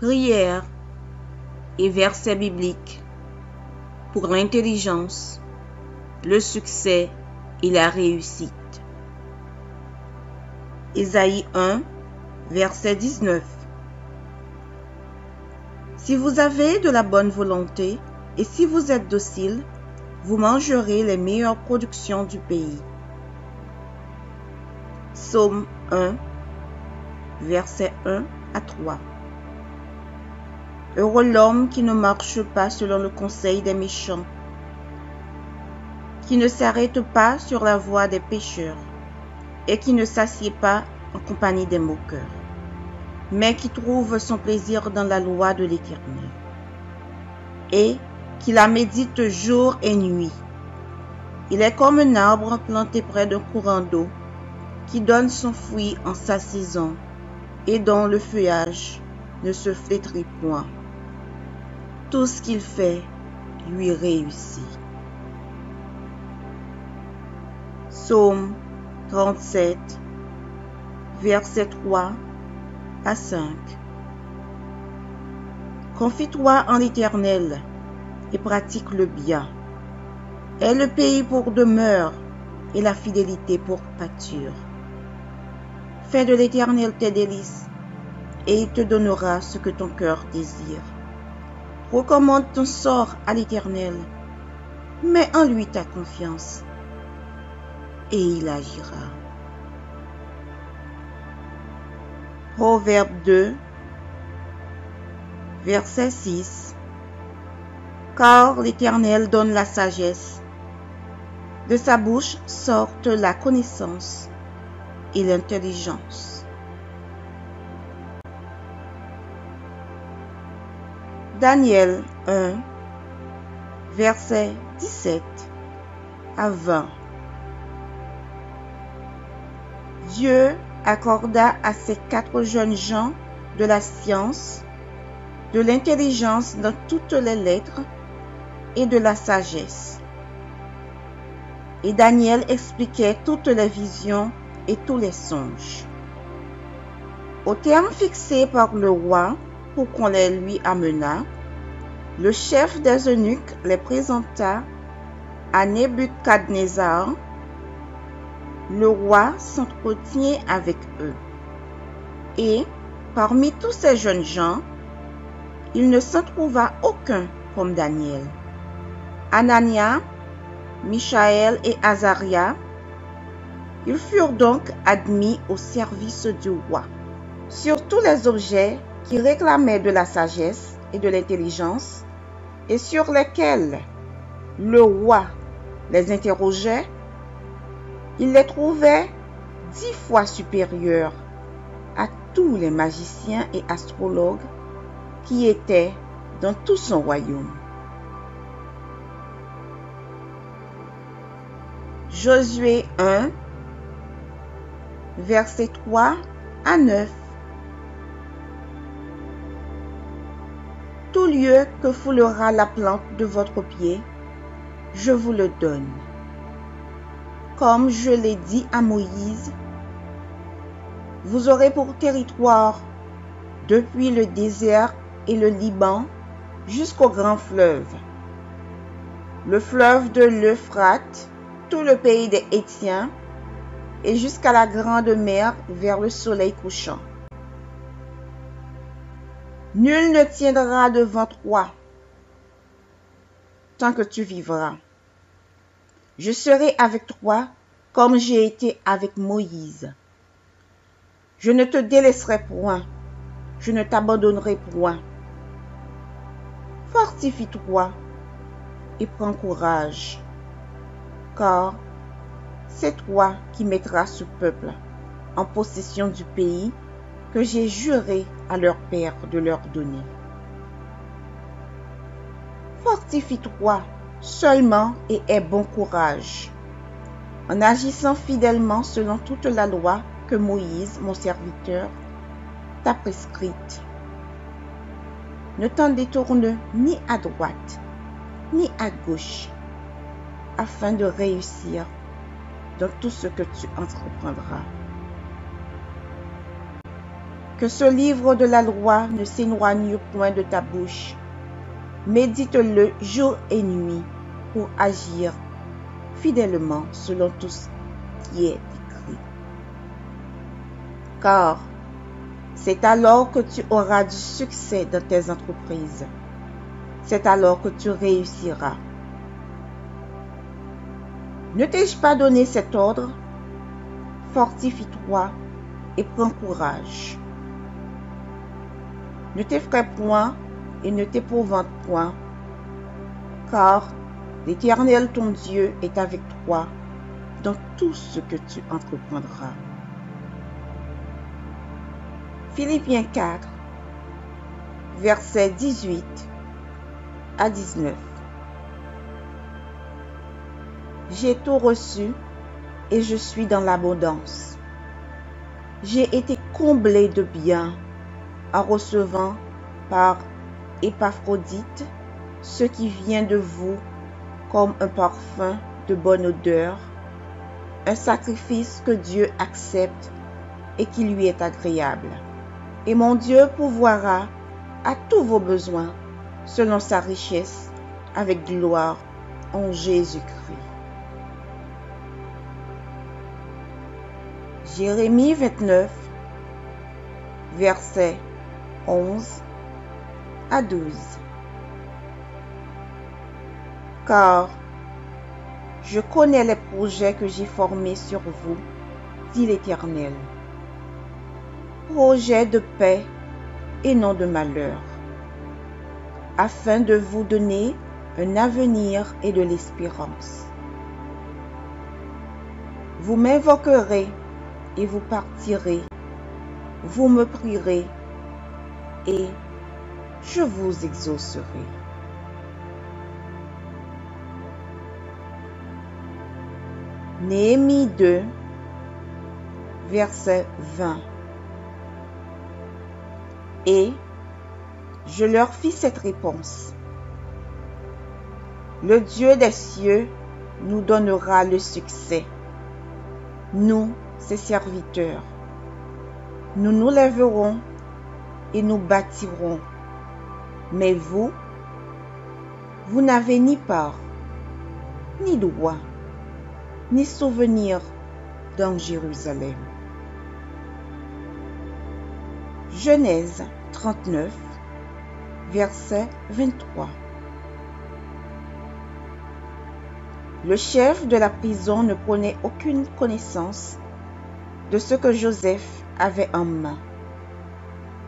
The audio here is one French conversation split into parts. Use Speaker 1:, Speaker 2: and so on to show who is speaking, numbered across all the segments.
Speaker 1: Prière et versets bibliques pour l'intelligence, le succès et la réussite. Ésaïe 1, verset 19. Si vous avez de la bonne volonté et si vous êtes docile, vous mangerez les meilleures productions du pays. Psaume 1, verset 1 à 3. Heureux l'homme qui ne marche pas selon le conseil des méchants, qui ne s'arrête pas sur la voie des pécheurs, et qui ne s'assied pas en compagnie des moqueurs, mais qui trouve son plaisir dans la loi de l'Éternel, et qui la médite jour et nuit. Il est comme un arbre planté près d'un courant d'eau, qui donne son fruit en sa saison, et dont le feuillage ne se flétrit point. Tout ce qu'il fait lui réussit. Psaume 37, versets 3 à 5. Confie-toi en l'Éternel et pratique le bien. Aie le pays pour demeure et la fidélité pour pâture. Fais de l'Éternel tes délices et il te donnera ce que ton cœur désire. Recommande ton sort à l'Éternel, mets en lui ta confiance et il agira. Proverbe 2, verset 6. Car l'Éternel donne la sagesse, de sa bouche sortent la connaissance et l'intelligence. Daniel 1, verset 17 à 20. Dieu accorda à ces 4 jeunes gens de la science, de l'intelligence dans toutes les lettres et de la sagesse. Et Daniel expliquait toutes les visions et tous les songes. Au terme fixé par le roi pour qu'on les lui amenât, le chef des eunuques les présenta à Nebuchadnezzar. Le roi s'entretient avec eux. Et, parmi tous ces jeunes gens, il ne s'en trouva aucun comme Daniel. Anania, Michaël et Azaria, ils furent donc admis au service du roi. Sur tous les objets qui réclamaient de la sagesse et de l'intelligence, et sur lesquels le roi les interrogeait, il les trouvait 10 fois supérieurs à tous les magiciens et astrologues qui étaient dans tout son royaume. Josué 1, versets 3 à 9. Tout lieu que foulera la plante de votre pied, je vous le donne. Comme je l'ai dit à Moïse, vous aurez pour territoire depuis le désert et le Liban jusqu'au grand fleuve, le fleuve de l'Euphrate, tout le pays des Hétiens et jusqu'à la grande mer vers le soleil couchant. Nul ne tiendra devant toi tant que tu vivras. Je serai avec toi comme j'ai été avec Moïse. Je ne te délaisserai point, je ne t'abandonnerai point. Fortifie-toi et prends courage, car c'est toi qui mettras ce peuple en possession du pays que j'ai juré à leur père de leur donner. Fortifie-toi seulement et aie bon courage, en agissant fidèlement selon toute la loi que Moïse, mon serviteur, t'a prescrite. Ne t'en détourne ni à droite, ni à gauche, afin de réussir dans tout ce que tu entreprendras. Que ce livre de la loi ne s'éloigne point de ta bouche. Médite-le jour et nuit pour agir fidèlement selon tout ce qui est écrit. Car c'est alors que tu auras du succès dans tes entreprises. C'est alors que tu réussiras. Ne t'ai-je pas donné cet ordre? Fortifie-toi et prends courage. Ne t'effraie point et ne t'épouvante point, car l'Éternel ton Dieu est avec toi dans tout ce que tu entreprendras. Philippiens 4, versets 18 à 19. J'ai tout reçu et je suis dans l'abondance. J'ai été comblé de bien en recevant par Épaphrodite ce qui vient de vous comme un parfum de bonne odeur, un sacrifice que Dieu accepte et qui lui est agréable. Et mon Dieu pourvoira à tous vos besoins selon sa richesse avec gloire en Jésus-Christ. Jérémie 29, versets 11 à 12. Car je connais les projets que j'ai formés sur vous, dit l'Éternel. Projets de paix et non de malheur, afin de vous donner un avenir et de l'espérance. Vous m'invoquerez et vous partirez, vous me prierez et je vous exaucerai. Néhémie 2, verset 20. Et je leur fis cette réponse. Le Dieu des cieux nous donnera le succès. Nous, ses serviteurs, nous nous lèverons et nous bâtirons. Mais vous, vous n'avez ni part, ni droit, ni souvenir dans Jérusalem. Genèse 39, verset 23. Le chef de la prison ne prenait aucune connaissance de ce que Joseph avait en main,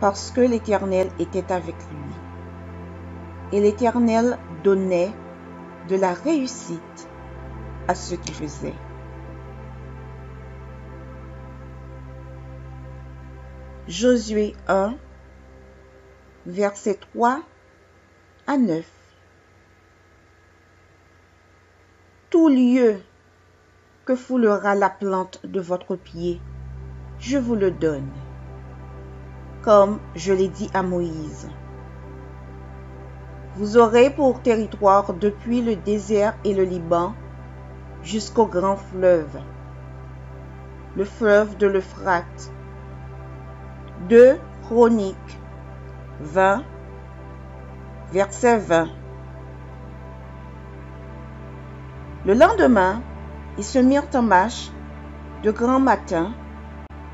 Speaker 1: parce que l'Éternel était avec lui. Et l'Éternel donnait de la réussite à ce qu'il faisait. Josué 1, versets 3 à 9. Tout lieu que foulera la plante de votre pied, je vous le donne, comme je l'ai dit à Moïse. Vous aurez pour territoire depuis le désert et le Liban jusqu'au grand fleuve, le fleuve de l'Euphrate. 2 Chroniques 20, verset 20. Le lendemain, ils se mirent en marche de grand matin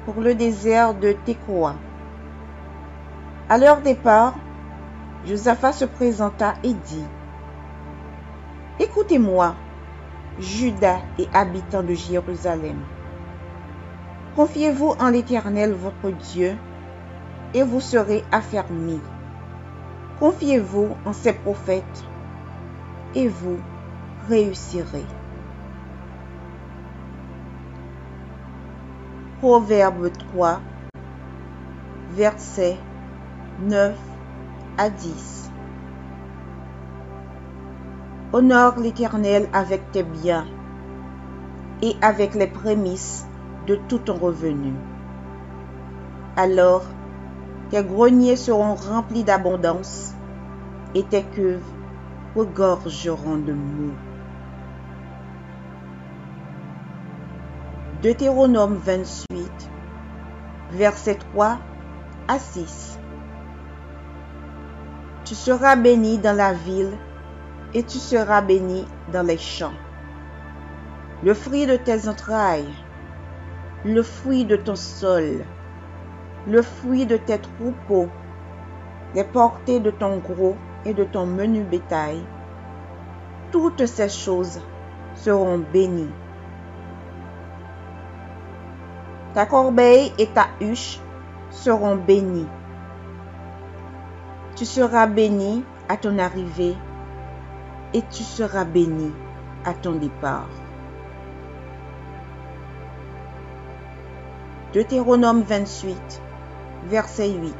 Speaker 1: pour le désert de Tékoa. À leur départ, Josaphat se présenta et dit: Écoutez-moi, Juda et habitants de Jérusalem. Confiez-vous en l'Éternel votre Dieu, et vous serez affermis. Confiez-vous en ses prophètes, et vous réussirez. Proverbe 3, versets 9 à 10. Honore l'Éternel avec tes biens et avec les prémices de tout ton revenu. Alors, tes greniers seront remplis d'abondance et tes cuves regorgeront de mou. Deutéronome 28, versets 3 à 6. Tu seras béni dans la ville et tu seras béni dans les champs. Le fruit de tes entrailles, le fruit de ton sol, le fruit de tes troupeaux, les portées de ton gros et de ton menu bétail, toutes ces choses seront bénies. Ta corbeille et ta huche seront bénies. Tu seras béni à ton arrivée et tu seras béni à ton départ. Deutéronome 28, verset 8.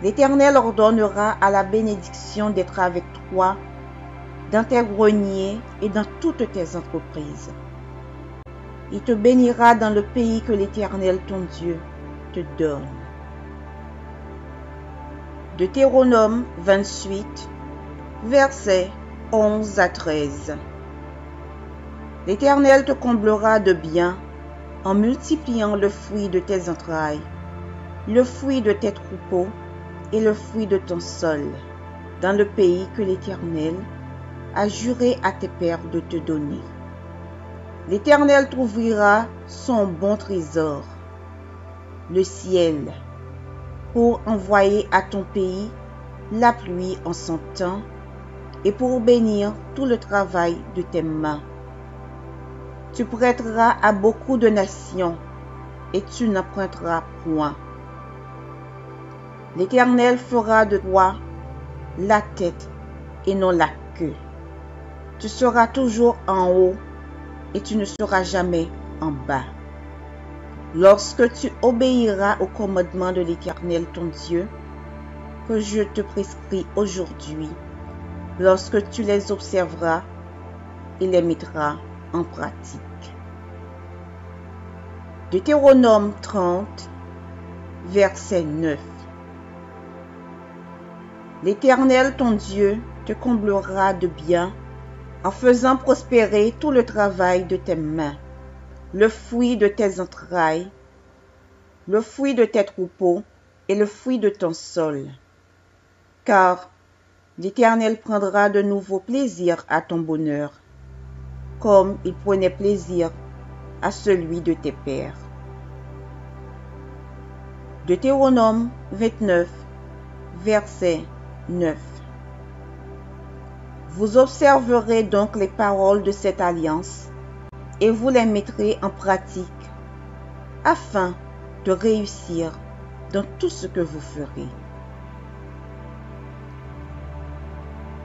Speaker 1: L'Éternel ordonnera à la bénédiction d'être avec toi dans tes greniers et dans toutes tes entreprises. Il te bénira dans le pays que l'Éternel ton Dieu te donne. Deutéronome 28, versets 11 à 13. L'Éternel te comblera de bien en multipliant le fruit de tes entrailles, le fruit de tes troupeaux et le fruit de ton sol, dans le pays que l'Éternel a juré à tes pères de te donner. L'Éternel t'ouvrira son bon trésor, le ciel, pour envoyer à ton pays la pluie en son temps et pour bénir tout le travail de tes mains. Tu prêteras à beaucoup de nations et tu n'emprunteras point. L'Éternel fera de toi la tête et non la queue. Tu seras toujours en haut et tu ne seras jamais en bas. Lorsque tu obéiras au commandement de l'Éternel ton Dieu, que je te prescris aujourd'hui, lorsque tu les observeras et les mettras en pratique. Deutéronome 30, verset 9. L'Éternel ton Dieu te comblera de bien en faisant prospérer tout le travail de tes mains, le fruit de tes entrailles, le fruit de tes troupeaux et le fruit de ton sol. Car l'Éternel prendra de nouveau plaisir à ton bonheur, comme il prenait plaisir à celui de tes pères. Deutéronome 29, verset 9. Vous observerez donc les paroles de cette alliance et vous les mettrez en pratique afin de réussir dans tout ce que vous ferez.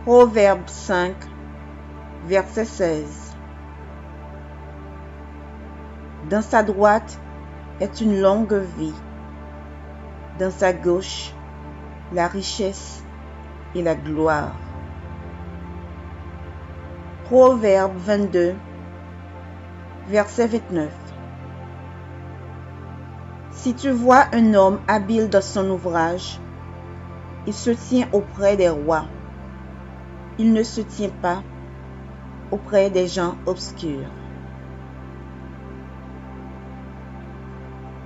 Speaker 1: Proverbe 5, verset 16. Dans sa droite est une longue vie, dans sa gauche la richesse et la gloire. Proverbe 22, verset 29. Si tu vois un homme habile dans son ouvrage, il se tient auprès des rois. Il ne se tient pas auprès des gens obscurs.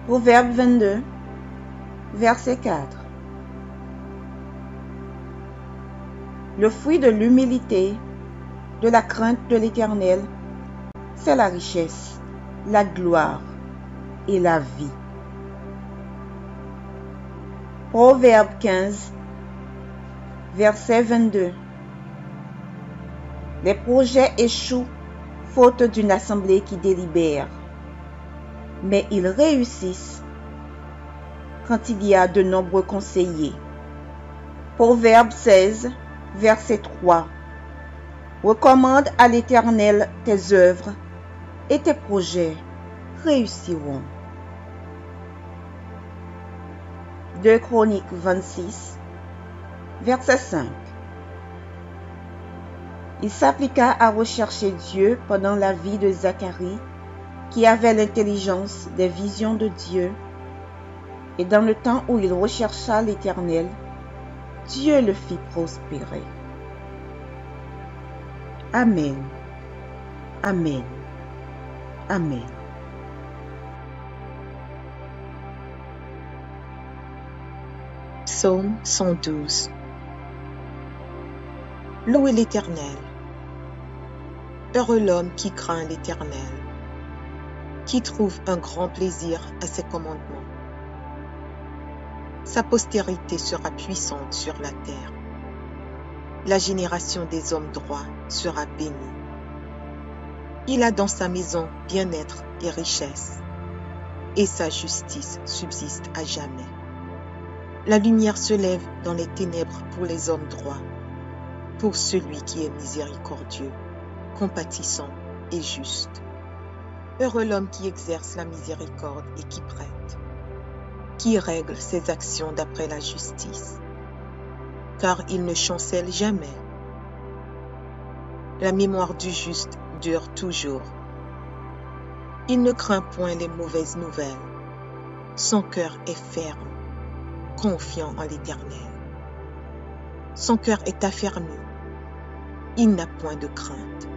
Speaker 1: Proverbe 22, verset 4. Le fruit de l'humilité, de la crainte de l'Éternel, c'est la richesse, la gloire et la vie. Proverbe 15, verset 22. Les projets échouent faute d'une assemblée qui délibère, mais ils réussissent quand il y a de nombreux conseillers. Proverbe 16, verset 3. Recommande à l'Éternel tes œuvres et tes projets réussiront. 2 Chroniques 26, verset 5. Il s'appliqua à rechercher Dieu pendant la vie de Zacharie, qui avait l'intelligence des visions de Dieu, et dans le temps où il rechercha l'Éternel, Dieu le fit prospérer. Amen. Amen. Amen.
Speaker 2: Psaume 112. Louez l'Éternel. Heureux l'homme qui craint l'Éternel, qui trouve un grand plaisir à ses commandements. Sa postérité sera puissante sur la terre. La génération des hommes droits sera bénie. Il a dans sa maison bien-être et richesse, et sa justice subsiste à jamais. La lumière se lève dans les ténèbres pour les hommes droits, pour celui qui est miséricordieux, compatissant et juste. Heureux l'homme qui exerce la miséricorde et qui prête, qui règle ses actions d'après la justice, car il ne chancelle jamais. La mémoire du juste dure toujours. Il ne craint point les mauvaises nouvelles. Son cœur est ferme, confiant en l'Éternel. Son cœur est affermi. Il n'a point de crainte,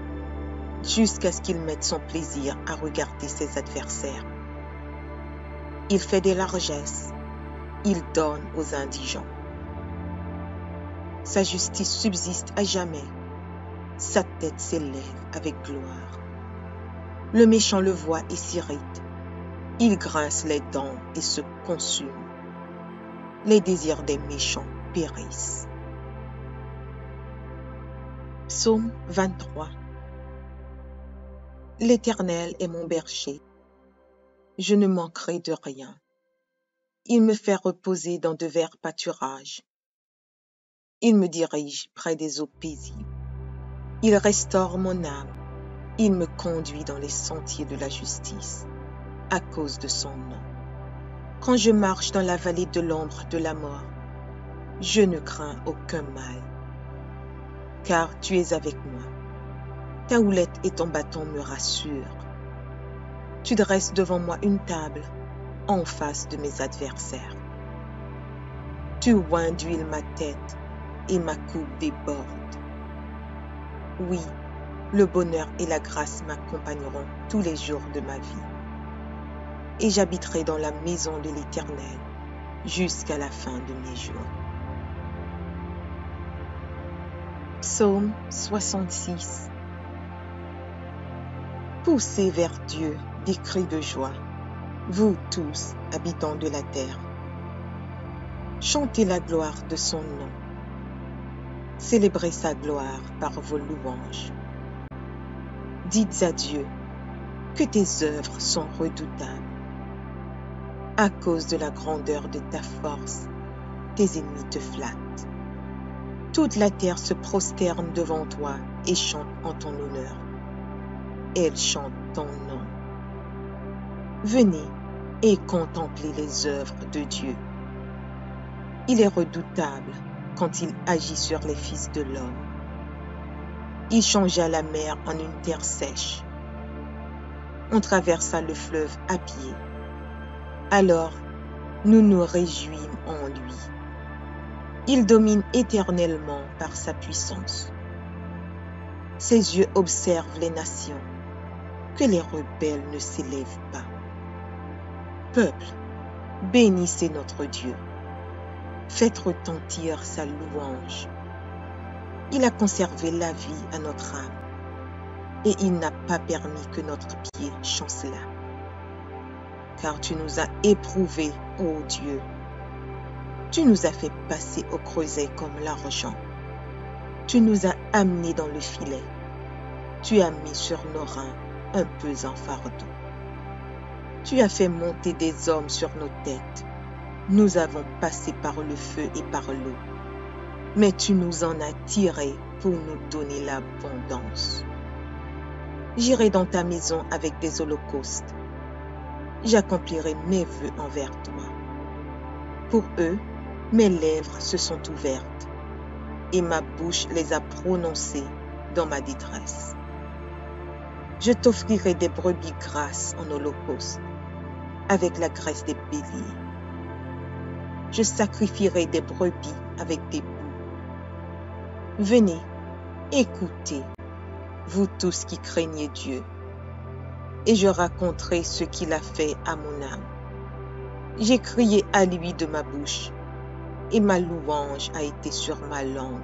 Speaker 2: jusqu'à ce qu'il mette son plaisir à regarder ses adversaires. Il fait des largesses, il donne aux indigents. Sa justice subsiste à jamais, sa tête s'élève avec gloire. Le méchant le voit et s'irrite, il grince les dents et se consume. Les désirs des méchants périssent. Psaume 23. L'Éternel est mon berger, je ne manquerai de rien. Il me fait reposer dans de verts pâturages. Il me dirige près des eaux paisibles. Il restaure mon âme. Il me conduit dans les sentiers de la justice, à cause de son nom. Quand je marche dans la vallée de l'ombre de la mort, je ne crains aucun mal, car tu es avec moi. Ta houlette et ton bâton me rassurent. Tu dresses devant moi une table en face de mes adversaires. Tu oins d'huile ma tête et ma coupe déborde. Oui, le bonheur et la grâce m'accompagneront tous les jours de ma vie. Et j'habiterai dans la maison de l'Éternel jusqu'à la fin de mes jours. Psaume 66. Poussez vers Dieu des cris de joie, vous tous, habitants de la terre. Chantez la gloire de son nom. Célébrez sa gloire par vos louanges. Dites à Dieu que tes œuvres sont redoutables. À cause de la grandeur de ta force, tes ennemis te flattent. Toute la terre se prosterne devant toi et chante en ton honneur. Elle chante ton nom. Venez et contemplez les œuvres de Dieu. Il est redoutable quand il agit sur les fils de l'homme. Il changea la mer en une terre sèche. On traversa le fleuve à pied. Alors, nous nous réjouîmes en lui. Il domine éternellement par sa puissance. Ses yeux observent les nations, que les rebelles ne s'élèvent pas. Peuple, bénissez notre Dieu. Faites retentir sa louange. Il a conservé la vie à notre âme, et il n'a pas permis que notre pied chancelât. Car tu nous as éprouvés, ô Dieu. Tu nous as fait passer au creuset comme l'argent. Tu nous as amenés dans le filet. Tu as mis sur nos reins un pesant fardeau. Tu as fait monter des hommes sur nos têtes. Nous avons passé par le feu et par l'eau. Mais tu nous en as tirés pour nous donner l'abondance. J'irai dans ta maison avec des holocaustes. J'accomplirai mes vœux envers toi. Pour eux, mes lèvres se sont ouvertes et ma bouche les a prononcées dans ma détresse. Je t'offrirai des brebis grasses en holocauste, avec la graisse des béliers. Je sacrifierai des brebis avec des boucs. Venez, écoutez, vous tous qui craignez Dieu, et je raconterai ce qu'il a fait à mon âme. J'ai crié à lui de ma bouche, et ma louange a été sur ma langue.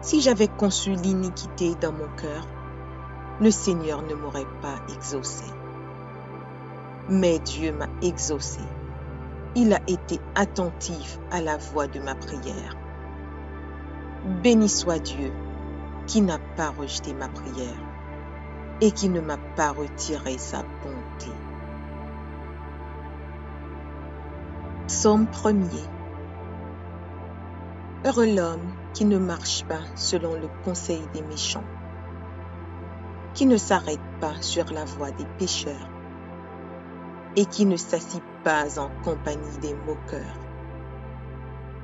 Speaker 2: Si j'avais conçu l'iniquité dans mon cœur, le Seigneur ne m'aurait pas exaucé. Mais Dieu m'a exaucé. Il a été attentif à la voix de ma prière. Béni soit Dieu qui n'a pas rejeté ma prière et qui ne m'a pas retiré sa bonté. Psaume 1er. Heureux l'homme qui ne marche pas selon le conseil des méchants, qui ne s'arrête pas sur la voie des pécheurs et qui ne s'assit pas en compagnie des moqueurs,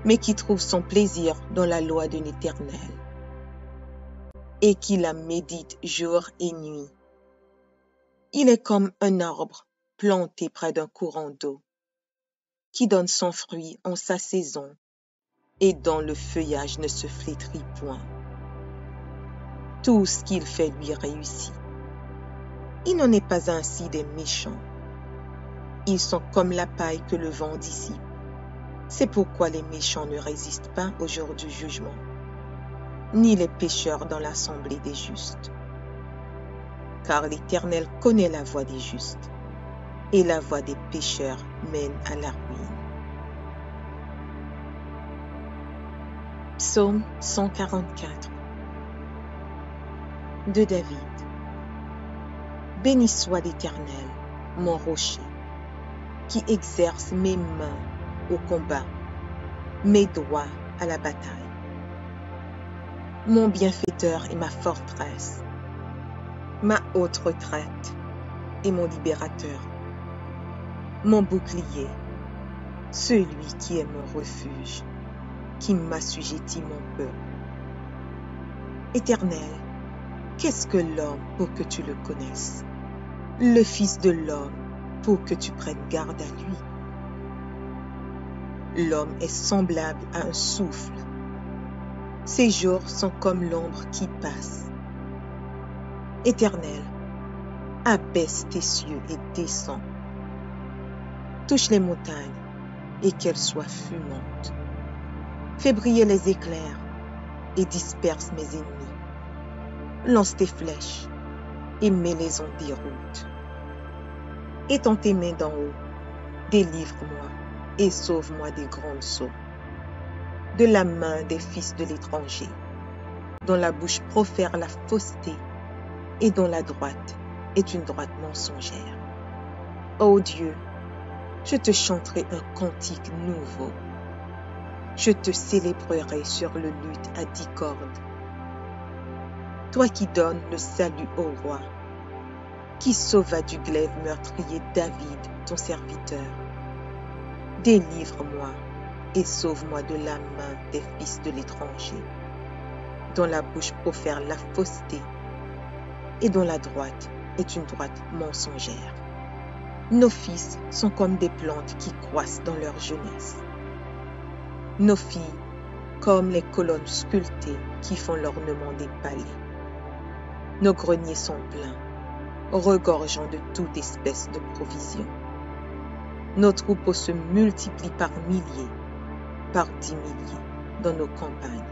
Speaker 2: mais qui trouve son plaisir dans la loi de l'Éternel et qui la médite jour et nuit. Il est comme un arbre planté près d'un courant d'eau, qui donne son fruit en sa saison et dont le feuillage ne se flétrit point. Tout ce qu'il fait lui réussit. Il n'en est pas ainsi des méchants. Ils sont comme la paille que le vent dissipe. C'est pourquoi les méchants ne résistent pas au jour du jugement, ni les pécheurs dans l'assemblée des justes. Car l'Éternel connaît la voie des justes, et la voie des pécheurs mène à la ruine. Psaume 144 de David. Béni soit l'Éternel, mon rocher, qui exerce mes mains au combat, mes doigts à la bataille. Mon bienfaiteur et ma forteresse, ma haute retraite et mon libérateur, mon bouclier, celui qui est mon refuge, qui m'assujettit mon peuple. Éternel, qu'est-ce que l'homme pour que tu le connaisses? Le Fils de l'homme pour que tu prennes garde à lui. L'homme est semblable à un souffle. Ses jours sont comme l'ombre qui passe. Éternel, abaisse tes cieux et descends. Touche les montagnes et qu'elles soient fumantes. Fais briller les éclairs et disperse mes ennemis. Lance tes flèches et mets-les en déroute. Étends tes mains d'en haut, délivre-moi et sauve-moi des grandes sauts, de la main des fils de l'étranger, dont la bouche profère la fausseté et dont la droite est une droite mensongère. Ô Dieu, je te chanterai un cantique nouveau. Je te célébrerai sur le luth à 10 cordes. Toi qui donnes le salut au roi, qui sauva du glaive meurtrier David, ton serviteur. Délivre-moi et sauve-moi de la main des fils de l'étranger, dont la bouche profère la fausseté et dont la droite est une droite mensongère. Nos fils sont comme des plantes qui croissent dans leur jeunesse. Nos filles comme les colonnes sculptées qui font l'ornement des palais. Nos greniers sont pleins, regorgeant de toute espèce de provisions. Nos troupeaux se multiplient par milliers, par 10 milliers dans nos campagnes.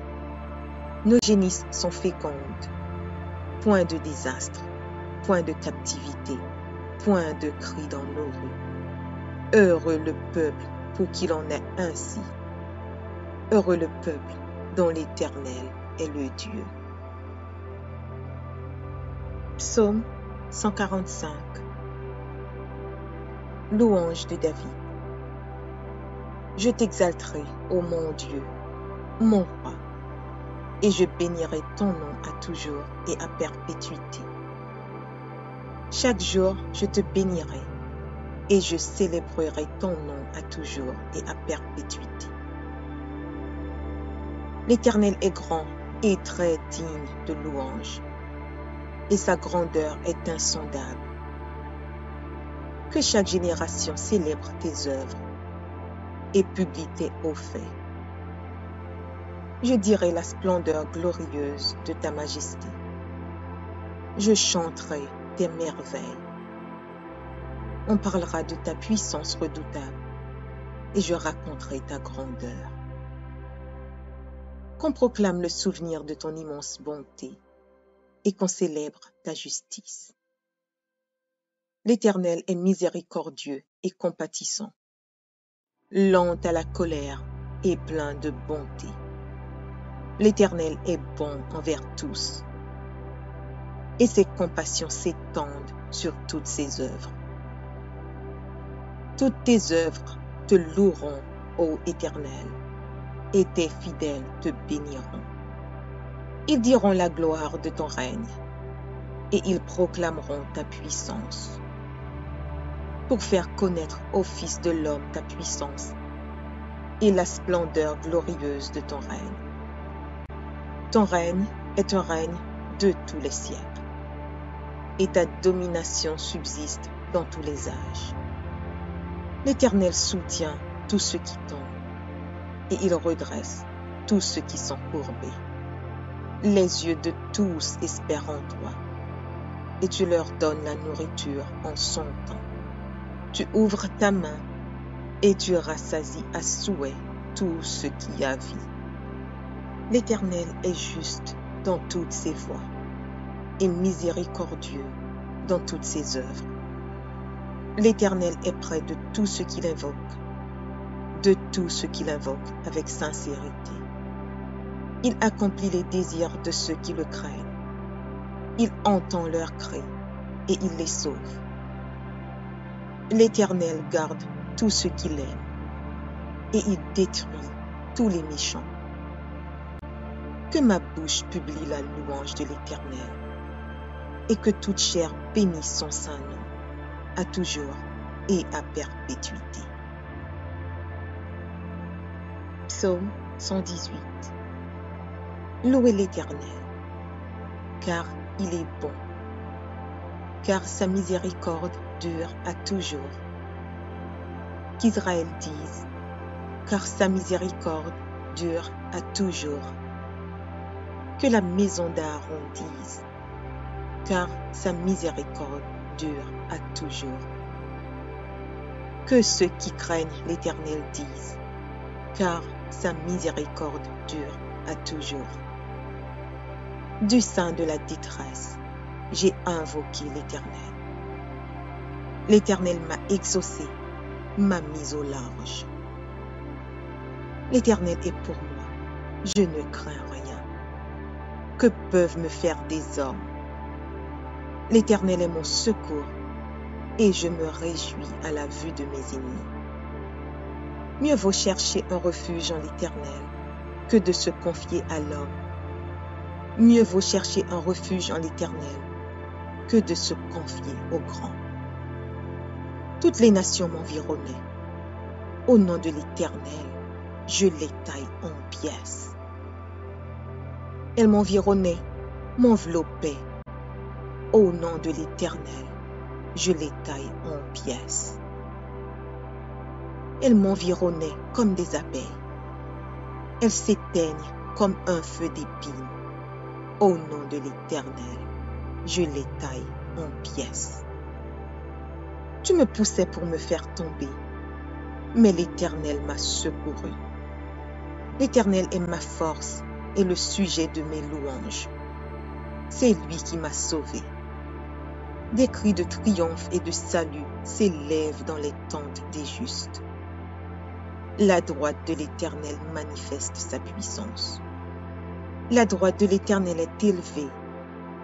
Speaker 2: Nos génisses sont fécondes. Point de désastre, point de captivité, point de cris dans nos rues. Heureux le peuple pour qu'il en ait ainsi. Heureux le peuple dont l'Éternel est le Dieu. Psaume 145. Louange de David. Je t'exalterai, ô mon Dieu, mon roi, et je bénirai ton nom à toujours et à perpétuité. Chaque jour, je te bénirai, et je célébrerai ton nom à toujours et à perpétuité. L'Éternel est grand et très digne de louange, et sa grandeur est insondable. Que chaque génération célèbre tes œuvres et publie tes hauts faits. Je dirai la splendeur glorieuse de ta majesté. Je chanterai tes merveilles. On parlera de ta puissance redoutable et je raconterai ta grandeur. qu'on proclame le souvenir de ton immense bonté et qu'on célèbre ta justice. L'Éternel est miséricordieux et compatissant, lent à la colère et plein de bonté. L'Éternel est bon envers tous, et ses compassions s'étendent sur toutes ses œuvres. Toutes tes œuvres te loueront, ô Éternel, et tes fidèles te béniront. Ils diront la gloire de ton règne, et ils proclameront ta puissance, pour faire connaître aux fils de l'homme ta puissance et la splendeur glorieuse de ton règne. Ton règne est un règne de tous les siècles, et ta domination subsiste dans tous les âges. L'Éternel soutient tous ceux qui tombent, et il redresse tous ceux qui sont courbés. Les yeux de tous espèrent en toi, et tu leur donnes la nourriture en son temps. Tu ouvres ta main, et tu rassasies à souhait tout ce qui a vie. L'Éternel est juste dans toutes ses voies, et miséricordieux dans toutes ses œuvres. L'Éternel est près de tous ceux qui l'invoquent, avec sincérité. Il accomplit les désirs de ceux qui le craignent. Il entend leurs cris et il les sauve. L'Éternel garde tous ceux qui l'aiment et il détruit tous les méchants. Que ma bouche publie la louange de l'Éternel et que toute chair bénisse son saint nom, à toujours et à perpétuité. Psaume 118. Louez l'Éternel, car il est bon, car sa miséricorde dure à toujours. Qu'Israël dise, car sa miséricorde dure à toujours. Que la maison d'Aaron dise, car sa miséricorde dure à toujours. Que ceux qui craignent l'Éternel disent, car sa miséricorde dure à toujours. Du sein de la détresse, j'ai invoqué l'Éternel. L'Éternel m'a exaucé, m'a mis au large. L'Éternel est pour moi, je ne crains rien. Que peuvent me faire des hommes? L'Éternel est mon secours, et je me réjouis à la vue de mes ennemis. Mieux vaut chercher un refuge en l'Éternel que de se confier à l'homme. Mieux vaut chercher un refuge en l'Éternel que de se confier au grand. Toutes les nations m'environnaient. Au nom de l'Éternel, je les taille en pièces. Elles m'environnaient, m'enveloppaient. Au nom de l'Éternel, je les taille en pièces. Elles m'environnaient comme des abeilles. Elles s'éteignent comme un feu d'épines. Au nom de l'Éternel, je les taille en pièces. Tu me poussais pour me faire tomber, mais l'Éternel m'a secouru. L'Éternel est ma force et le sujet de mes louanges. C'est lui qui m'a sauvé. Des cris de triomphe et de salut s'élèvent dans les tentes des justes. La droite de l'Éternel manifeste sa puissance. La droite de l'Éternel est élevée.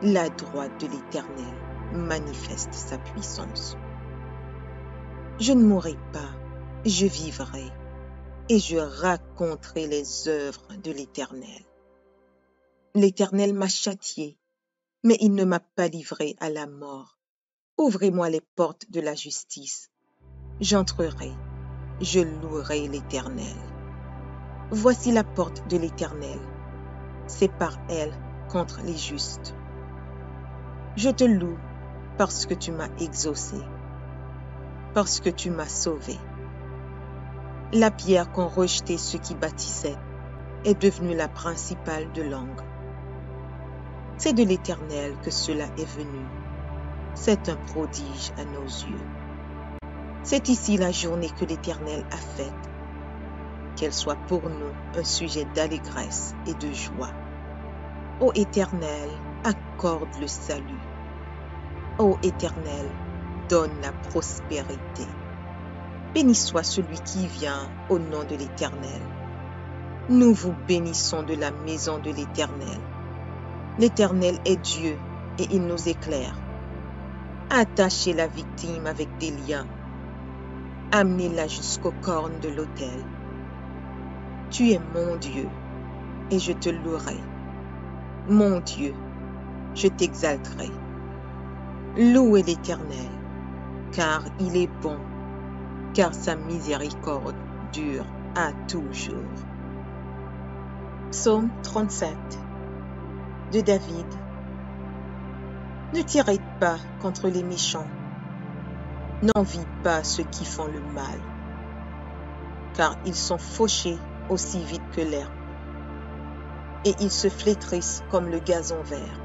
Speaker 2: La droite de l'Éternel manifeste sa puissance. Je ne mourrai pas, je vivrai, et je raconterai les œuvres de l'Éternel. L'Éternel m'a châtié, mais il ne m'a pas livré à la mort. Ouvrez-moi les portes de la justice. J'entrerai, je louerai l'Éternel. Voici la porte de l'Éternel. C'est par elle contre les justes. Je te loue parce que tu m'as exaucé, parce que tu m'as sauvé. La pierre qu'ont rejetée ceux qui bâtissaient est devenue la principale de l'angle. C'est de l'Éternel que cela est venu. C'est un prodige à nos yeux. C'est ici la journée que l'Éternel a faite. qu'elle soit pour nous un sujet d'allégresse et de joie. Ô Éternel, accorde le salut. Ô Éternel, donne la prospérité. Béni soit celui qui vient au nom de l'Éternel. Nous vous bénissons de la maison de l'Éternel. L'Éternel est Dieu et il nous éclaire. Attachez la victime avec des liens. Amenez-la jusqu'aux cornes de l'autel. Tu es mon Dieu et je te louerai. Mon Dieu, je t'exalterai. Louez l'Éternel, car il est bon, car sa miséricorde dure à toujours. Psaume 37 de David. Ne t'irrite pas contre les méchants, n'envie pas ceux qui font le mal, car ils sont fauchés aussi vite que l'herbe, et ils se flétrissent comme le gazon vert.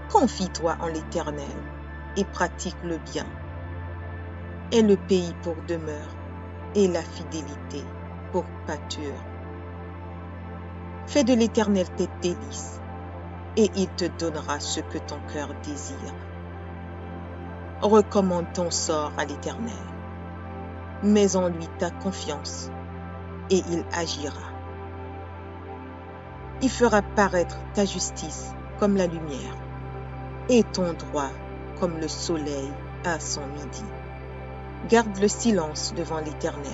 Speaker 2: Confie-toi en l'Éternel et pratique le bien. Aie le pays pour demeure et la fidélité pour pâture. Fais de l'Éternel tes délices et il te donnera ce que ton cœur désire. Recommande ton sort à l'Éternel. Mets en lui ta confiance et il agira. Il fera paraître ta justice comme la lumière et ton droit comme le soleil à son midi. Garde le silence devant l'Éternel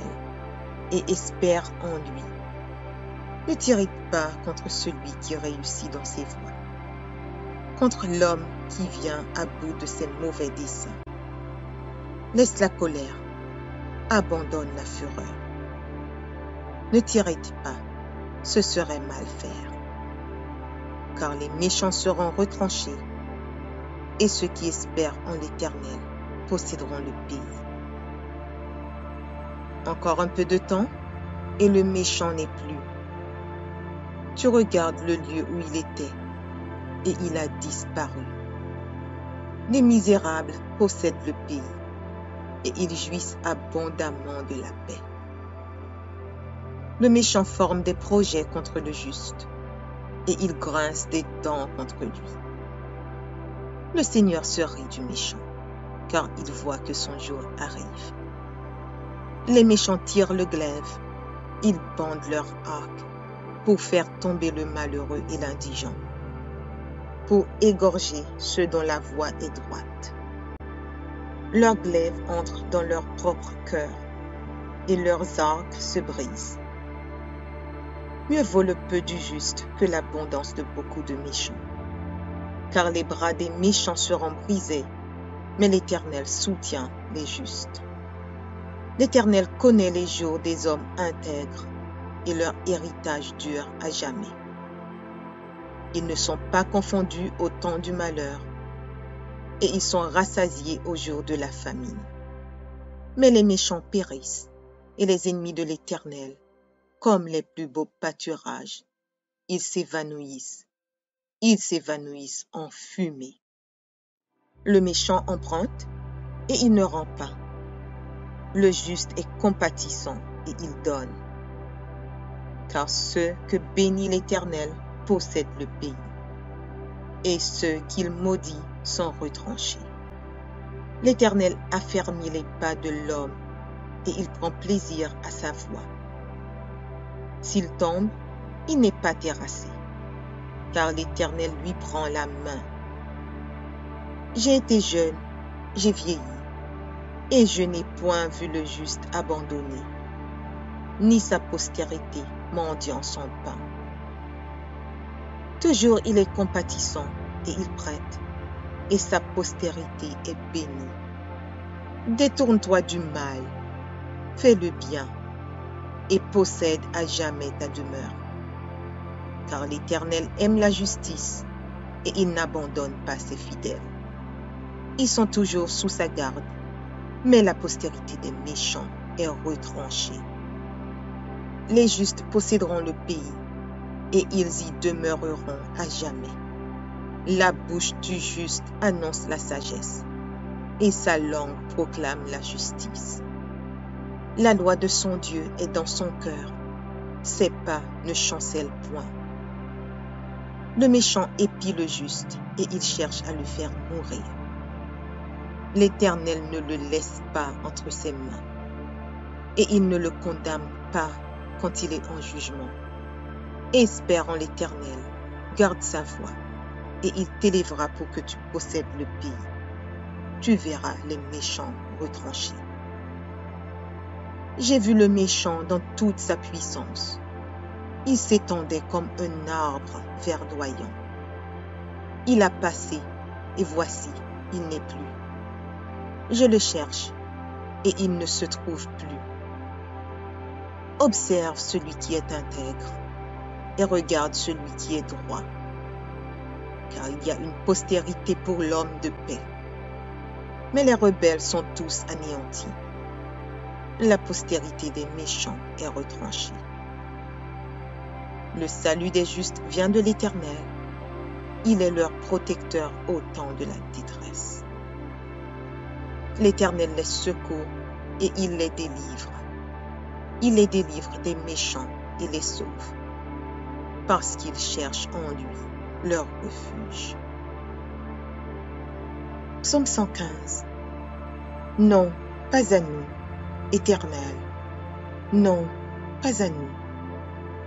Speaker 2: et espère en lui. Ne t'irrite pas contre celui qui réussit dans ses voies, contre l'homme qui vient à bout de ses mauvais desseins. Laisse la colère, abandonne la fureur. Ne t'irrite pas, ce serait mal faire, car les méchants seront retranchés et ceux qui espèrent en l'Éternel posséderont le pays. Encore un peu de temps et le méchant n'est plus. Tu regardes le lieu où il était et il a disparu. Les misérables possèdent le pays et ils jouissent abondamment de la paix. Le méchant forme des projets contre le juste et il grince des dents contre lui. Le Seigneur se rit du méchant, car il voit que son jour arrive. Les méchants tirent le glaive, ils bandent leur arc pour faire tomber le malheureux et l'indigent, pour égorger ceux dont la voie est droite. Leurs glaives entrent dans leur propre cœur et leurs arcs se brisent. Mieux vaut le peu du juste que l'abondance de beaucoup de méchants. Car les bras des méchants seront brisés, mais l'Éternel soutient les justes. L'Éternel connaît les jours des hommes intègres, et leur héritage dure à jamais. Ils ne sont pas confondus au temps du malheur, et ils sont rassasiés au jour de la famine. Mais les méchants périssent, et les ennemis de l'Éternel, comme les plus beaux pâturages, ils s'évanouissent en fumée. Le méchant emprunte et il ne rend pas. Le juste est compatissant et il donne. Car ceux que bénit l'Éternel possèdent le pays, et ceux qu'il maudit sont retranchés. L'Éternel affermit les pas de l'homme et il prend plaisir à sa voie. S'il tombe, il n'est pas terrassé, car l'Éternel lui prend la main. J'ai été jeune, j'ai vieilli, et je n'ai point vu le juste abandonné, ni sa postérité mendiant son pain. Toujours il est compatissant et il prête, et sa postérité est bénie. Détourne-toi du mal, fais le bien, et possède à jamais ta demeure. Car l'Éternel aime la justice, et il n'abandonne pas ses fidèles. Ils sont toujours sous sa garde, mais la postérité des méchants est retranchée. Les justes posséderont le pays, et ils y demeureront à jamais. La bouche du juste annonce la sagesse, et sa langue proclame la justice. La loi de son Dieu est dans son cœur. Ses pas ne chancellent point. Le méchant épie le juste et il cherche à le faire mourir. L'Éternel ne le laisse pas entre ses mains et il ne le condamne pas quand il est en jugement. Espère en l'Éternel, garde sa voie et il t'élèvera pour que tu possèdes le pays. Tu verras les méchants retranchés. J'ai vu le méchant dans toute sa puissance. Il s'étendait comme un arbre verdoyant. Il a passé, et voici, il n'est plus. Je le cherche, et il ne se trouve plus. Observe celui qui est intègre, et regarde celui qui est droit. Car il y a une postérité pour l'homme de paix. Mais les rebelles sont tous anéantis. La postérité des méchants est retranchée. Le salut des justes vient de l'Éternel. Il est leur protecteur au temps de la détresse. L'Éternel les secourt et il les délivre. Il les délivre des méchants et les sauve, parce qu'ils cherchent en lui leur refuge. Psaume 115. Non, pas à nous, Éternel. Non, pas à nous.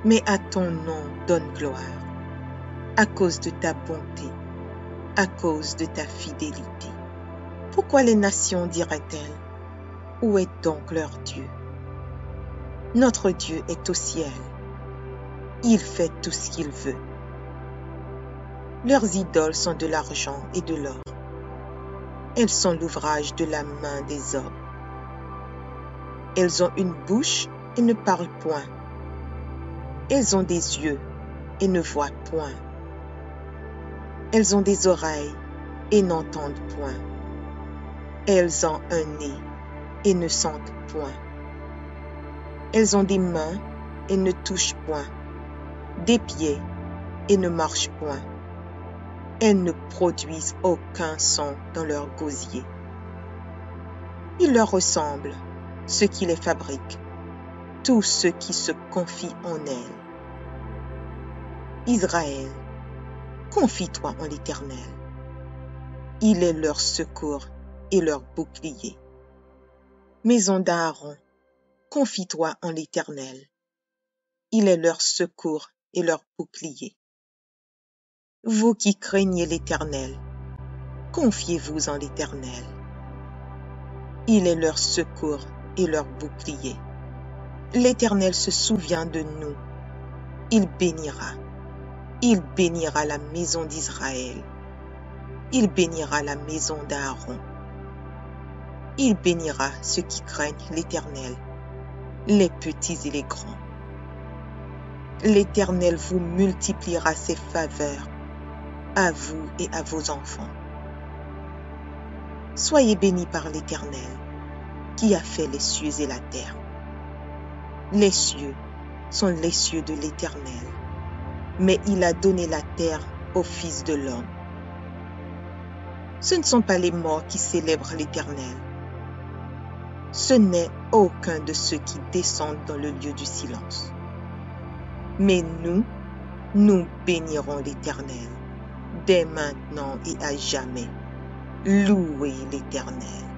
Speaker 2: Mais à ton nom donne gloire, à cause de ta bonté, à cause de ta fidélité. Pourquoi les nations diraient-elles, où est donc leur Dieu? Notre Dieu est au ciel. Il fait tout ce qu'il veut. Leurs idoles sont de l'argent et de l'or. Elles sont l'ouvrage de la main des hommes. Elles ont une bouche et ne parlent point. Elles ont des yeux et ne voient point. Elles ont des oreilles et n'entendent point. Elles ont un nez et ne sentent point. Elles ont des mains et ne touchent point, des pieds et ne marchent point. Elles ne produisent aucun son dans leur gosier. Il leur ressemble, ceux qui les fabriquent, tous ceux qui se confient en elles. Israël, confie-toi en l'Éternel. Il est leur secours et leur bouclier. Maison d'Aaron, confie-toi en l'Éternel. Il est leur secours et leur bouclier. Vous qui craignez l'Éternel, confiez-vous en l'Éternel. Il est leur secours et leur bouclier. L'Éternel se souvient de nous. Il bénira. Il bénira la maison d'Israël. Il bénira la maison d'Aaron. Il bénira ceux qui craignent l'Éternel, les petits et les grands. L'Éternel vous multipliera ses faveurs, à vous et à vos enfants. Soyez bénis par l'Éternel, qui a fait les cieux et la terre. Les cieux sont les cieux de l'Éternel, mais il a donné la terre au Fils de l'homme. Ce ne sont pas les morts qui célèbrent l'Éternel. Ce n'est aucun de ceux qui descendent dans le lieu du silence. Mais nous bénirons l'Éternel, dès maintenant et à jamais. Louez l'Éternel.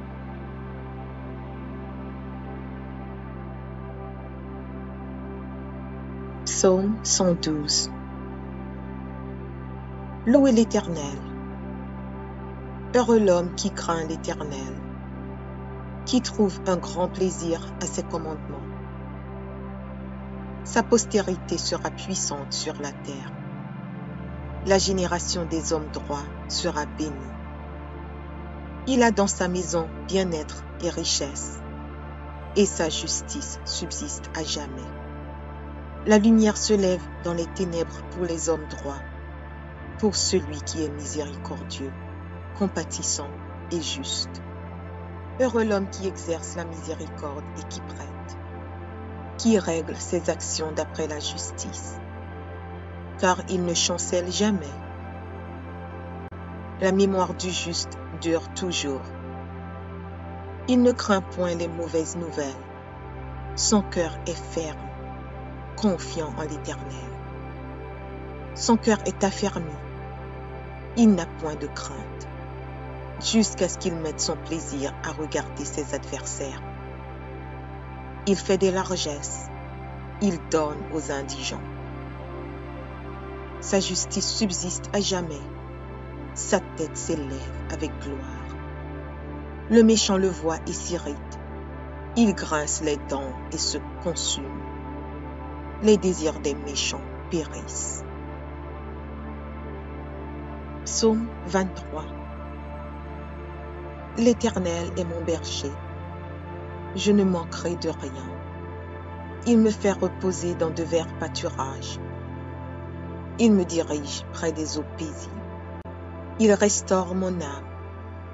Speaker 2: Psaume 112. Louez l'Éternel. Heureux l'homme qui craint l'Éternel, qui trouve un grand plaisir à ses commandements. Sa postérité sera puissante sur la terre. La génération des hommes droits sera bénie. Il a dans sa maison bien-être et richesse, et sa justice subsiste à jamais. La lumière se lève dans les ténèbres pour les hommes droits, pour celui qui est miséricordieux, compatissant et juste. Heureux l'homme qui exerce la miséricorde et qui prête, qui règle ses actions d'après la justice, car il ne chancelle jamais. La mémoire du juste dure toujours. Il ne craint point les mauvaises nouvelles, Son cœur est ferme, confiant en l'Éternel. Son cœur est affermi, il n'a point de crainte, jusqu'à ce qu'il mette son plaisir à regarder ses adversaires. Il fait des largesses, il donne aux indigents. Sa justice subsiste à jamais, sa tête s'élève avec gloire. Le méchant le voit et s'irrite, il grince les dents et se consume. Les désirs des méchants périssent. Psaume 23. L'Éternel est mon berger, je ne manquerai de rien. Il me fait reposer dans de verts pâturages. Il me dirige près des eaux paisibles. Il restaure mon âme.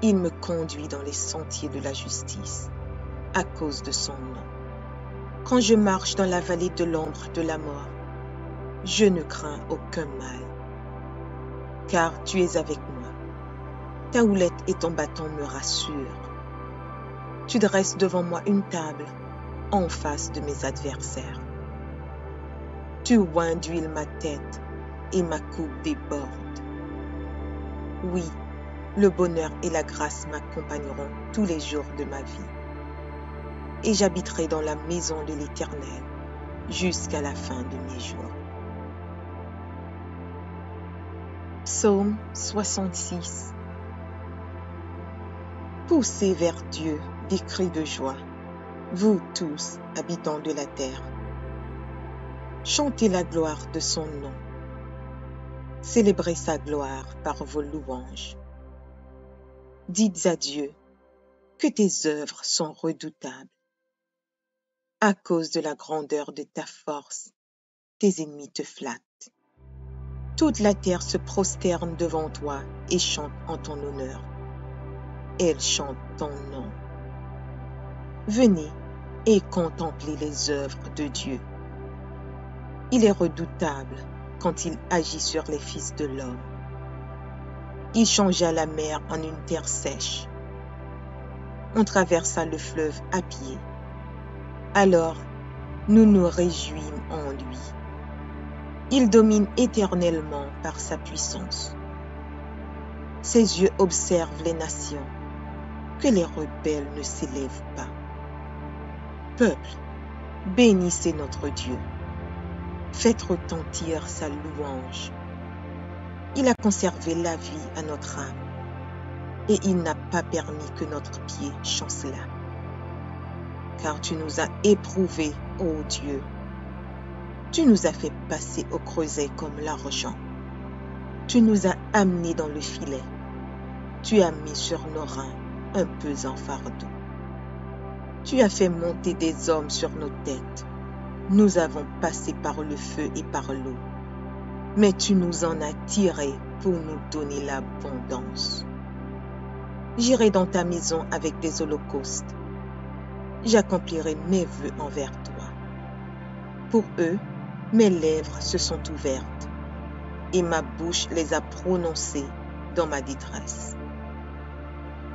Speaker 2: Il me conduit dans les sentiers de la justice, à cause de son nom. Quand je marche dans la vallée de l'ombre de la mort, je ne crains aucun mal, car tu es avec moi. Ta houlette et ton bâton me rassurent. Tu dresses devant moi une table en face de mes adversaires. Tu oins d'huile ma tête et ma coupe déborde. Oui, le bonheur et la grâce m'accompagneront tous les jours de ma vie. Et j'habiterai dans la maison de l'Éternel jusqu'à la fin de mes jours. Psaume 66. Poussez vers Dieu des cris de joie, vous tous, habitants de la terre. Chantez la gloire de son nom. Célébrez sa gloire par vos louanges. Dites à Dieu que tes œuvres sont redoutables. À cause de la grandeur de ta force, tes ennemis te flattent. Toute la terre se prosterne devant toi et chante en ton honneur. Elle chante ton nom. Venez et contemplez les œuvres de Dieu. Il est redoutable quand il agit sur les fils de l'homme. Il changea la mer en une terre sèche. On traversa le fleuve à pied. Alors, nous nous réjouîmes en lui. Il domine éternellement par sa puissance. Ses yeux observent les nations, que les rebelles ne s'élèvent pas. Peuple, bénissez notre Dieu. Faites retentir sa louange. Il a conservé la vie à notre âme, et il n'a pas permis que notre pied chancelât. Car tu nous as éprouvés, ô Dieu. Tu nous as fait passer au creuset comme l'argent. Tu nous as amenés dans le filet. Tu as mis sur nos reins un pesant fardeau. Tu as fait monter des hommes sur nos têtes. Nous avons passé par le feu et par l'eau. Mais tu nous en as tirés pour nous donner l'abondance. J'irai dans ta maison avec des holocaustes. J'accomplirai mes vœux envers toi. Pour eux, mes lèvres se sont ouvertes et ma bouche les a prononcées dans ma détresse.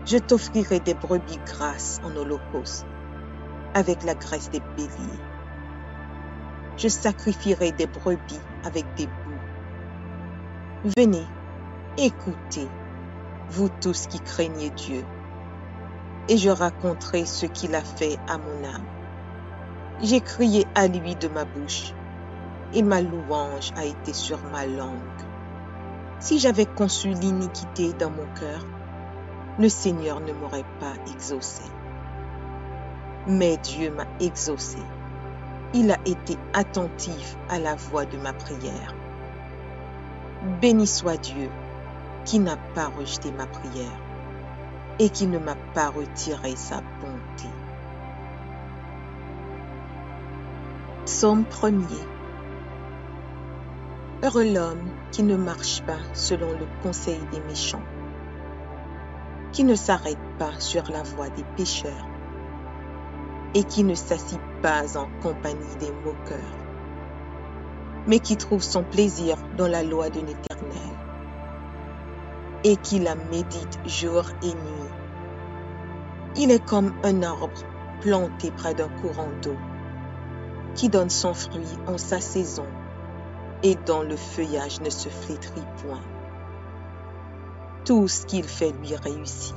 Speaker 2: Je t'offrirai des brebis grasses en holocauste avec la graisse des béliers. Je sacrifierai des brebis avec des boucs. Venez, écoutez, vous tous qui craignez Dieu, et je raconterai ce qu'il a fait à mon âme. J'ai crié à lui de ma bouche, et ma louange a été sur ma langue. Si j'avais conçu l'iniquité dans mon cœur, le Seigneur ne m'aurait pas exaucé. Mais Dieu m'a exaucé. Il a été attentif à la voix de ma prière. Béni soit Dieu, qui n'a pas rejeté ma prière et qui ne m'a pas retiré sa bonté. Psaume 1er. Heureux l'homme qui ne marche pas selon le conseil des méchants, qui ne s'arrête pas sur la voie des pécheurs et qui ne s'assit pas en compagnie des moqueurs, mais qui trouve son plaisir dans la loi de l'Éternel et qui la médite jour et nuit. Il est comme un arbre planté près d'un courant d'eau qui donne son fruit en sa saison et dont le feuillage ne se flétrit point. Tout ce qu'il fait lui réussit.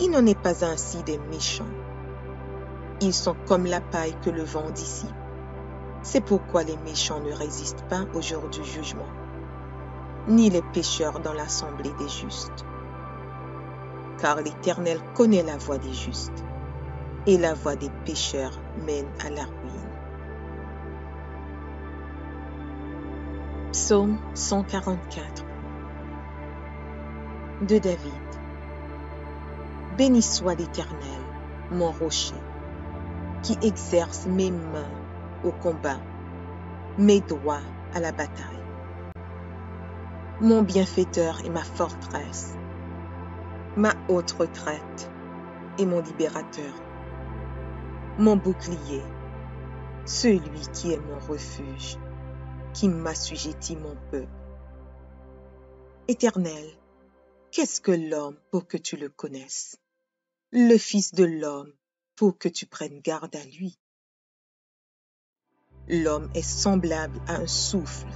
Speaker 2: Il n'en est pas ainsi des méchants. Ils sont comme la paille que le vent dissipe. C'est pourquoi les méchants ne résistent pas au jour du jugement, ni les pécheurs dans l'assemblée des justes. Car l'Éternel connaît la voie des justes, et la voie des pécheurs mène à la ruine. Psaume 144 de David. Béni soit l'Éternel, mon rocher, qui exerce mes mains au combat, mes doigts à la bataille. Mon bienfaiteur et ma forteresse, ma haute retraite et mon libérateur, mon bouclier, celui qui est mon refuge, qui m'assujettit mon peuple. Éternel, qu'est-ce que l'homme pour que tu le connaisses? Le Fils de l'homme pour que tu prennes garde à lui. L'homme est semblable à un souffle.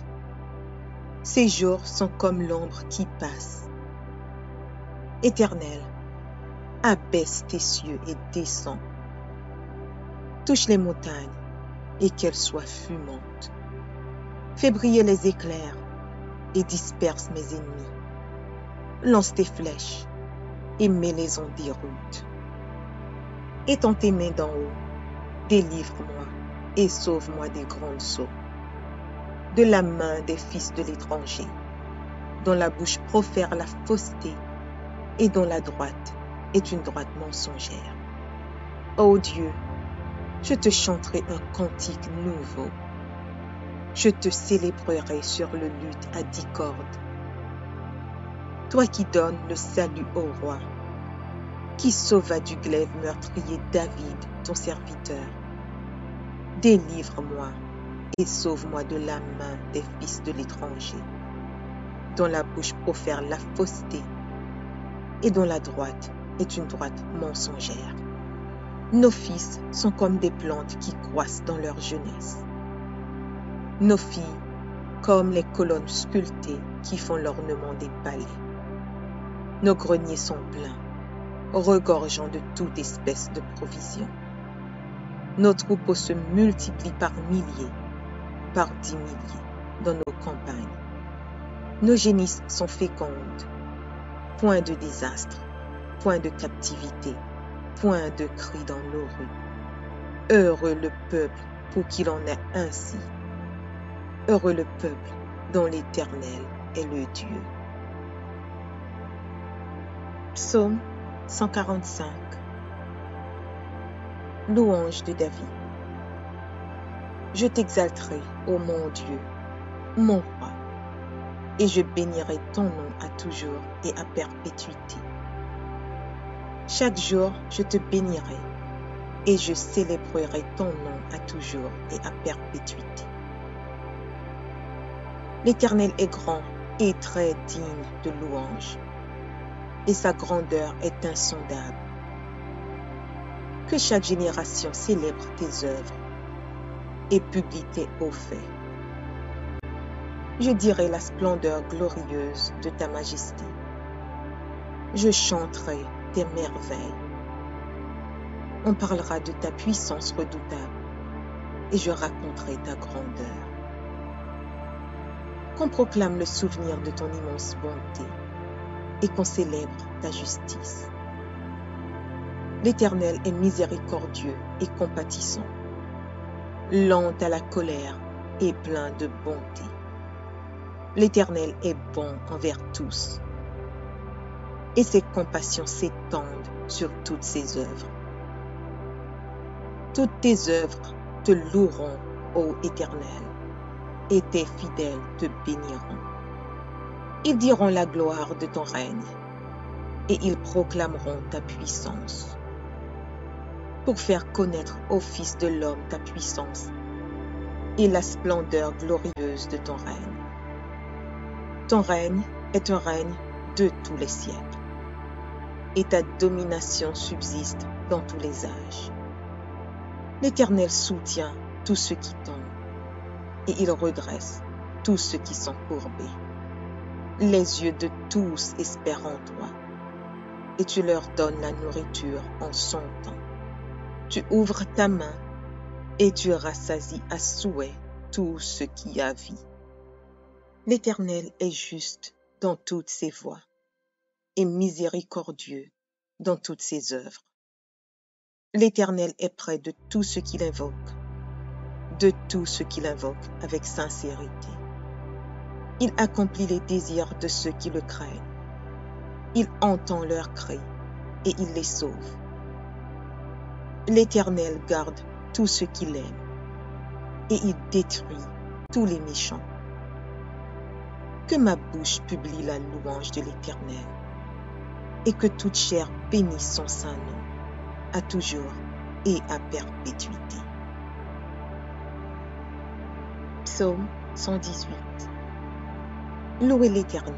Speaker 2: Ses jours sont comme l'ombre qui passe. Éternel, abaisse tes cieux et descends. Touche les montagnes et qu'elles soient fumantes. Fais briller les éclairs et disperse mes ennemis. Lance tes flèches et mets-les en déroute. Étends tes mains d'en haut, délivre-moi et sauve-moi des grandes eaux, de la main des fils de l'étranger, dont la bouche profère la fausseté et dont la droite est une droite mensongère. Ô Dieu, je te chanterai un cantique nouveau. Je te célébrerai sur le luth à 10 cordes. Toi qui donnes le salut au roi, qui sauva du glaive meurtrier David, ton serviteur. Délivre-moi et sauve-moi de la main des fils de l'étranger, dont la bouche profère la fausseté et dont la droite est une droite mensongère. Nos fils sont comme des plantes qui croissent dans leur jeunesse. Nos filles comme les colonnes sculptées qui font l'ornement des palais. Nos greniers sont pleins, regorgeant de toute espèce de provisions. Nos troupeaux se multiplient par milliers, par 10 milliers dans nos campagnes. Nos génisses sont fécondes. Point de désastre, point de captivité, point de cri dans nos rues. Heureux le peuple pour qu'il en ait ainsi. Heureux le peuple dont l'Éternel est le Dieu. Psaume 145. Louange de David. Je t'exalterai, ô mon Dieu, mon roi, et je bénirai ton nom à toujours et à perpétuité. Chaque jour, je te bénirai, et je célébrerai ton nom à toujours et à perpétuité. L'Éternel est grand et très digne de louange, et sa grandeur est insondable. Que chaque génération célèbre tes œuvres et publie tes hauts faits. Je dirai la splendeur glorieuse de ta majesté. Je chanterai tes merveilles. On parlera de ta puissance redoutable et je raconterai ta grandeur. Qu'on proclame le souvenir de ton immense bonté et qu'on célèbre ta justice. L'Éternel est miséricordieux et compatissant, lent à la colère et plein de bonté. L'Éternel est bon envers tous, et ses compassions s'étendent sur toutes ses œuvres. Toutes tes œuvres te loueront, ô Éternel, et tes fidèles te béniront. Ils diront la gloire de ton règne, et ils proclameront ta puissance, pour faire connaître au Fils de l'homme ta puissance et la splendeur glorieuse de ton règne. Ton règne est un règne de tous les siècles, et ta domination subsiste dans tous les âges. L'Éternel soutient tous ceux qui tombent, et il redresse tous ceux qui sont courbés. Les yeux de tous espèrent en toi, et tu leur donnes la nourriture en son temps. Tu ouvres ta main, et tu rassasies à souhait tout ce qui a vie. L'Éternel est juste dans toutes ses voies, et miséricordieux dans toutes ses œuvres. L'Éternel est près de tous ceux qui l'invoquent, avec sincérité. Il accomplit les désirs de ceux qui le craignent. Il entend leurs cris et il les sauve. L'Éternel garde tous ceux qui l'aiment et il détruit tous les méchants. Que ma bouche publie la louange de l'Éternel et que toute chair bénisse son saint nom, à toujours et à perpétuité. Psaume 118. Louez l'Éternel,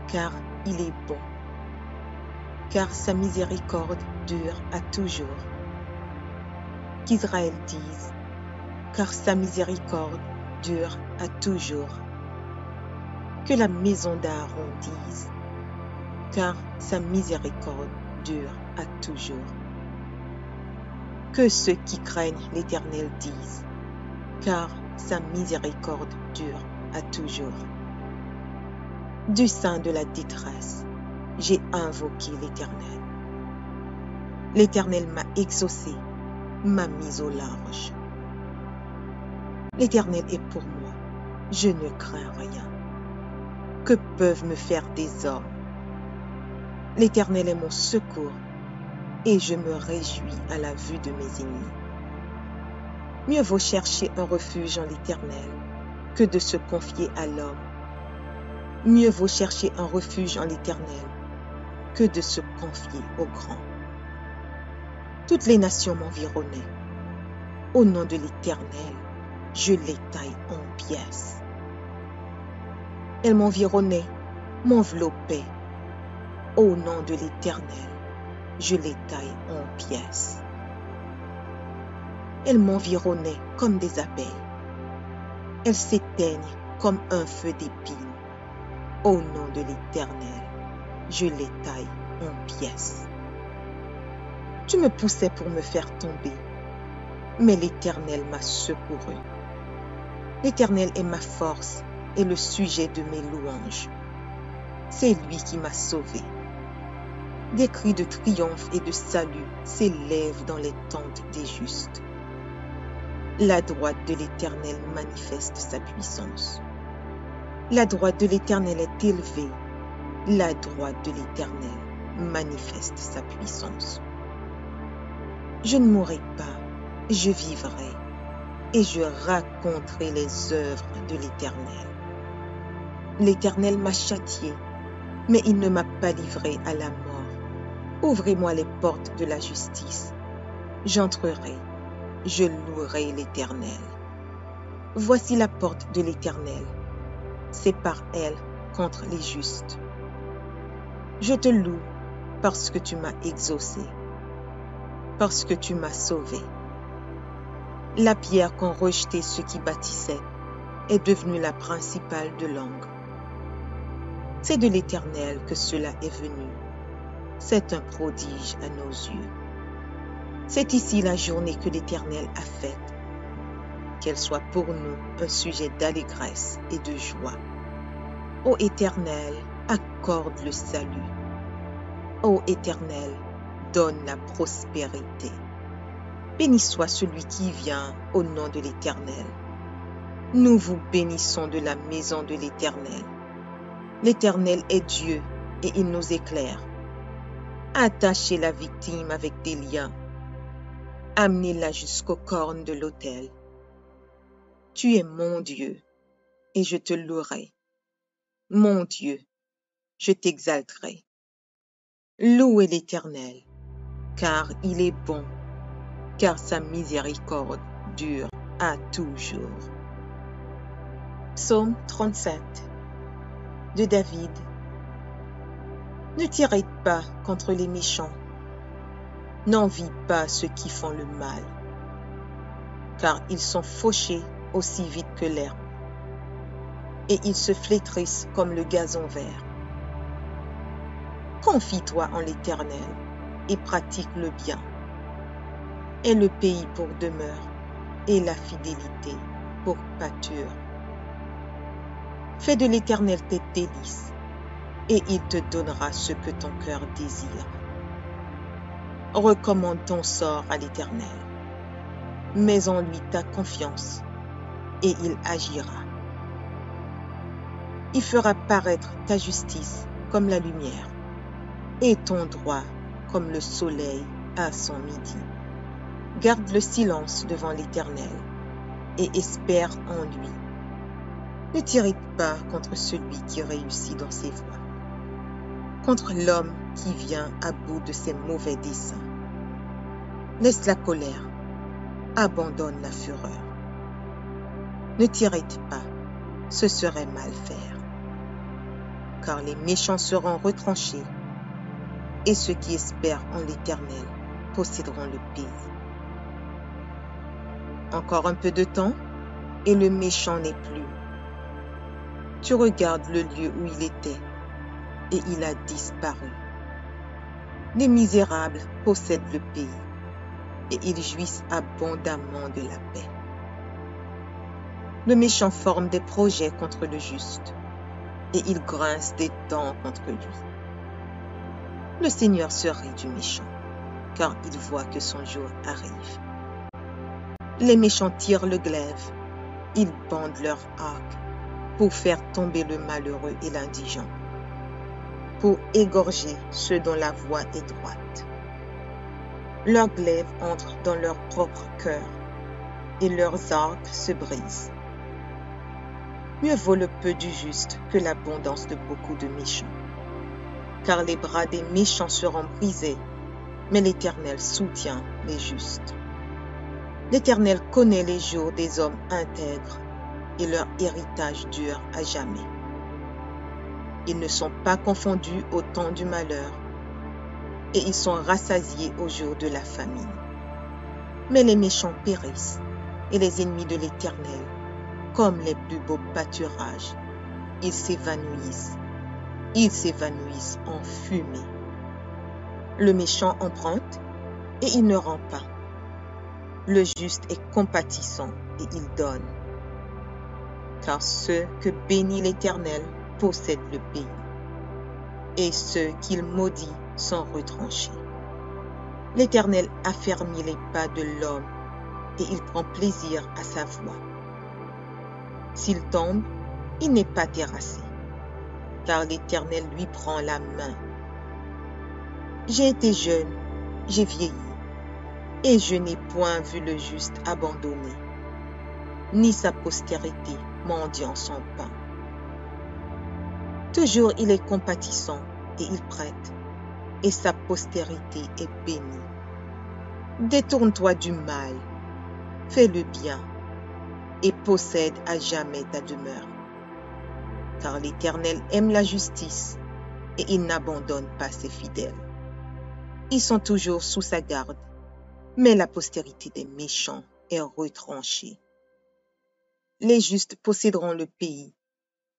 Speaker 2: car il est bon, car sa miséricorde dure à toujours. Qu'Israël dise, car sa miséricorde dure à toujours. Que la maison d'Aaron dise, car sa miséricorde dure à toujours. Que ceux qui craignent l'Éternel disent, car sa miséricorde dure à toujours. Du sein de la détresse, j'ai invoqué l'Éternel. L'Éternel m'a exaucé, m'a mis au large. L'Éternel est pour moi, je ne crains rien. Que peuvent me faire des hommes? L'Éternel est mon secours, et je me réjouis à la vue de mes ennemis. Mieux vaut chercher un refuge en l'Éternel que de se confier à l'homme. Mieux vaut chercher un refuge en l'Éternel que de se confier au grand. Toutes les nations m'environnaient. Au nom de l'Éternel, je les taille en pièces. Elles m'environnaient, m'enveloppaient. Au nom de l'Éternel, je les taille en pièces. Elles m'environnaient comme des abeilles. Elles s'éteignent comme un feu d'épines. Au nom de l'Éternel, je les taille en pièces. Tu me poussais pour me faire tomber, mais l'Éternel m'a secouru. L'Éternel est ma force et le sujet de mes louanges. C'est lui qui m'a sauvé. Des cris de triomphe et de salut s'élèvent dans les tentes des justes. La droite de l'Éternel manifeste sa puissance. La droite de l'Éternel est élevée. La droite de l'Éternel manifeste sa puissance. Je ne mourrai pas, je vivrai, et je raconterai les œuvres de l'Éternel. L'Éternel m'a châtié, mais il ne m'a pas livré à la mort. Ouvrez-moi les portes de la justice. J'entrerai, je louerai l'Éternel. Voici la porte de l'Éternel. C'est par elle contre les justes. Je te loue parce que tu m'as exaucé, parce que tu m'as sauvé. La pierre qu'ont rejetée ceux qui bâtissaient est devenue la principale de l'angle. C'est de l'Éternel que cela est venu. C'est un prodige à nos yeux. C'est ici la journée que l'Éternel a faite. Qu'elle soit pour nous un sujet d'allégresse et de joie. Ô Éternel, accorde le salut. Ô Éternel, donne la prospérité. Béni soit celui qui vient au nom de l'Éternel. Nous vous bénissons de la maison de l'Éternel. L'Éternel est Dieu et il nous éclaire. Attachez la victime avec des liens. Amenez-la jusqu'aux cornes de l'autel. Tu es mon Dieu et je te louerai. Mon Dieu, je t'exalterai. Louez l'Éternel, car il est bon, car sa miséricorde dure à toujours. Psaume 37 de David. Ne t'irrite pas contre les méchants, n'envie pas ceux qui font le mal. car ils sont fauchés aussi vite que l'herbe, et ils se flétrissent comme le gazon vert. Confie-toi en l'Éternel et pratique le bien. Aie le pays pour demeure et la fidélité pour pâture. Fais de l'Éternel tes délices, et il te donnera ce que ton cœur désire. Recommande ton sort à l'Éternel. Mets en lui ta confiance, et il agira. Il fera paraître ta justice comme la lumière, et ton droit comme le soleil à son midi. Garde le silence devant l'Éternel, et espère en lui. Ne t'irrite pas contre celui qui réussit dans ses voies, contre l'homme qui vient à bout de ses mauvais desseins. Laisse la colère, abandonne la fureur. Ne t'irrite pas, ce serait mal faire. Car les méchants seront retranchés, et ceux qui espèrent en l'Éternel posséderont le pays. Encore un peu de temps, et le méchant n'est plus. Tu regardes le lieu où il était, et il a disparu. Les misérables possèdent le pays, et ils jouissent abondamment de la paix. Le méchant forme des projets contre le juste, et il grince des dents contre lui. Le Seigneur se rit du méchant, car il voit que son jour arrive. Les méchants tirent le glaive, ils bandent leur arc pour faire tomber le malheureux et l'indigent, pour égorger ceux dont la voie est droite. Leurs glaives entrent dans leur propre cœur, et leurs arcs se brisent. Mieux vaut le peu du juste que l'abondance de beaucoup de méchants. Car les bras des méchants seront brisés, mais l'Éternel soutient les justes. L'Éternel connaît les jours des hommes intègres, et leur héritage dure à jamais. Ils ne sont pas confondus au temps du malheur, et ils sont rassasiés au jour de la famine. Mais les méchants périssent, et les ennemis de l'Éternel, comme les plus beaux pâturages, ils s'évanouissent en fumée. Le méchant emprunte, et il ne rend pas. Le juste est compatissant, et il donne. Car ceux que bénit l'Éternel possèdent le pays, et ceux qu'il maudit sont retranchés. L'Éternel affermit les pas de l'homme, et il prend plaisir à sa voie. S'il tombe, il n'est pas terrassé, car l'Éternel lui prend la main. J'ai été jeune, j'ai vieilli, et je n'ai point vu le juste abandonné, ni sa postérité mendiant son pain. Toujours il est compatissant et il prête, et sa postérité est bénie. Détourne-toi du mal, fais le bien, et possède à jamais ta demeure. Car l'Éternel aime la justice, et il n'abandonne pas ses fidèles. Ils sont toujours sous sa garde, mais la postérité des méchants est retranchée. Les justes posséderont le pays,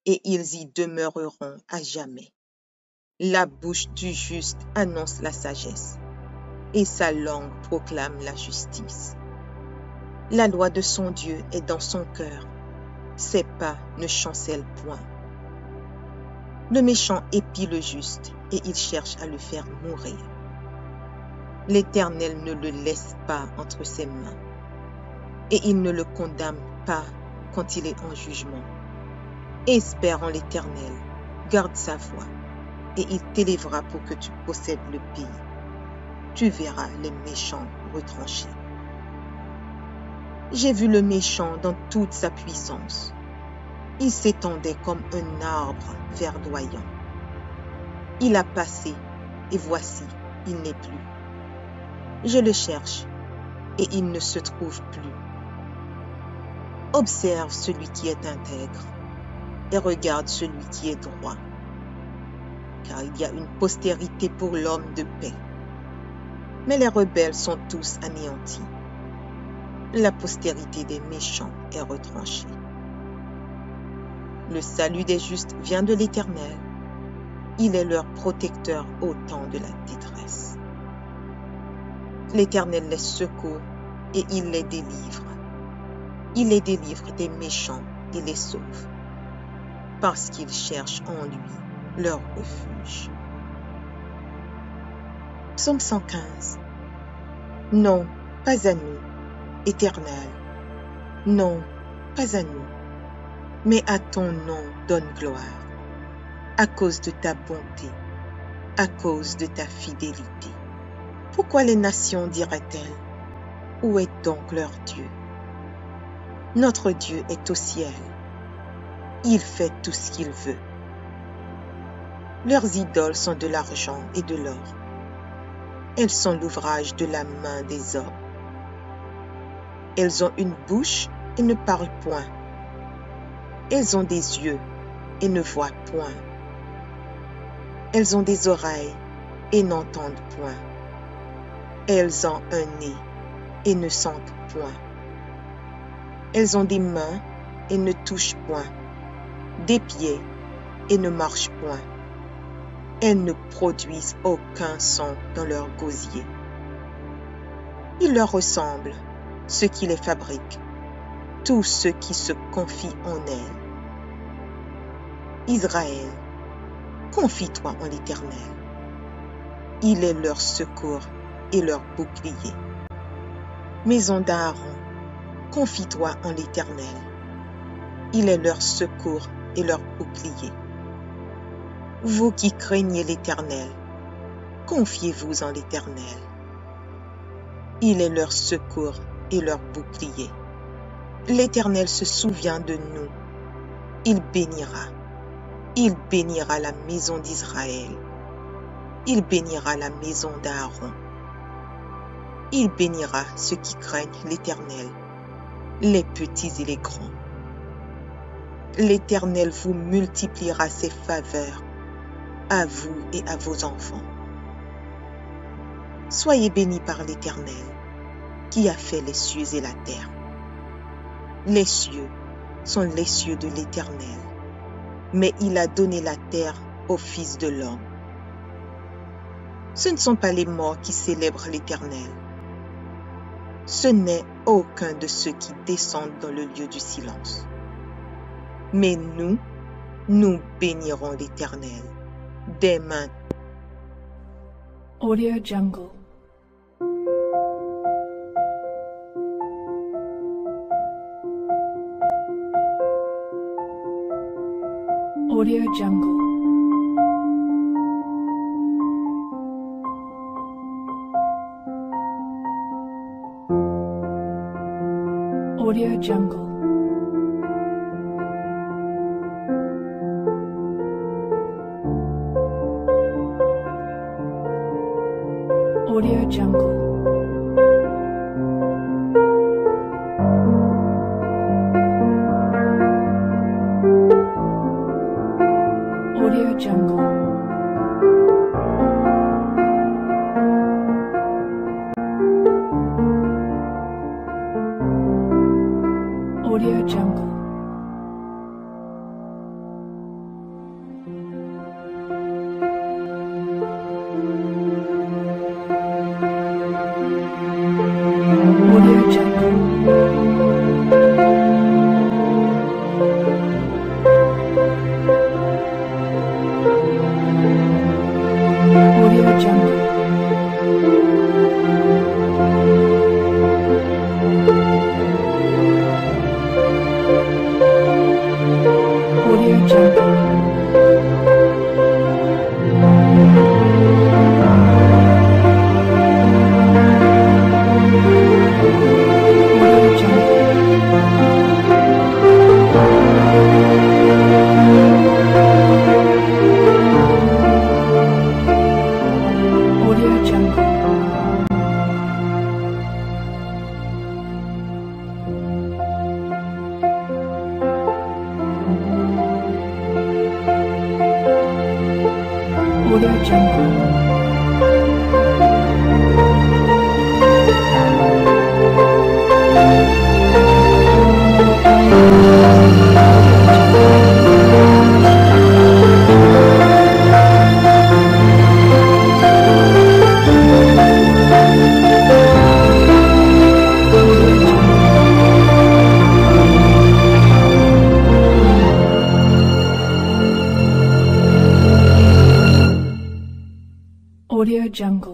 Speaker 2: et ils y demeureront à jamais. La bouche du juste annonce la sagesse, et sa langue proclame la justice. La loi de son Dieu est dans son cœur, ses pas ne chancellent point. Le méchant épie le juste, et il cherche à le faire mourir. L'Éternel ne le laisse pas entre ses mains, et il ne le condamne pas quand il est en jugement. Espère en l'Éternel, garde sa voie, et il t'élèvera pour que tu possèdes le pays. Tu verras les méchants retranchés. J'ai vu le méchant dans toute sa puissance. Il s'étendait comme un arbre verdoyant. Il a passé, et voici, il n'est plus. Je le cherche, et il ne se trouve plus. Observe celui qui est intègre, et regarde celui qui est droit. Car il y a une postérité pour l'homme de paix. Mais les rebelles sont tous anéantis. la postérité des méchants est retranchée. Le salut des justes vient de l'Éternel. Il est leur protecteur au temps de la détresse. L'Éternel les secourt et il les délivre. Il les délivre des méchants et les sauve, parce qu'ils cherchent en lui leur refuge. Psaume 115. Non, pas à nous, Éternel. Non, pas à nous, mais à ton nom donne gloire, à cause de ta bonté, à cause de ta fidélité. Pourquoi les nations diraient-elles, où est donc leur Dieu? Notre Dieu est au ciel. Il fait tout ce qu'il veut. Leurs idoles sont de l'argent et de l'or. Elles sont l'ouvrage de la main des hommes. Elles ont une bouche et ne parlent point. Elles ont des yeux et ne voient point. Elles ont des oreilles et n'entendent point. Elles ont un nez et ne sentent point. Elles ont des mains et ne touchent point, des pieds et ne marchent point. Elles ne produisent aucun son dans leur gosier. Il leur ressemble, ceux qui les fabriquent, tous ceux qui se confient en elles. Israël, confie-toi en l'Éternel. Il est leur secours et leur bouclier. Maison d'Aaron, confie-toi en l'Éternel. Il est leur secours et leur bouclier. Vous qui craignez l'Éternel, confiez-vous en l'Éternel. Il est leur secours et leur bouclier. L'Éternel se souvient de nous. Il bénira. Il bénira la maison d'Israël. Il bénira la maison d'Aaron. Il bénira ceux qui craignent l'Éternel, les petits et les grands. L'Éternel vous multipliera ses faveurs, à vous et à vos enfants. Soyez bénis par l'Éternel, qui a fait les cieux et la terre. Les cieux sont les cieux de l'Éternel, mais il a donné la terre au Fils de l'homme. Ce ne sont pas les morts qui célèbrent l'Éternel. Ce n'est aucun de ceux qui descendent dans le lieu du silence. Mais nous bénirons l'Éternel dès maintenant.
Speaker 3: Audio Jungle. Audio Jungle. Audio Jungle. Audio Jungle. Audio Jungle. Audio Jungle. Audio Jungle. Audio Jungle. Audio Jungle. Jungle.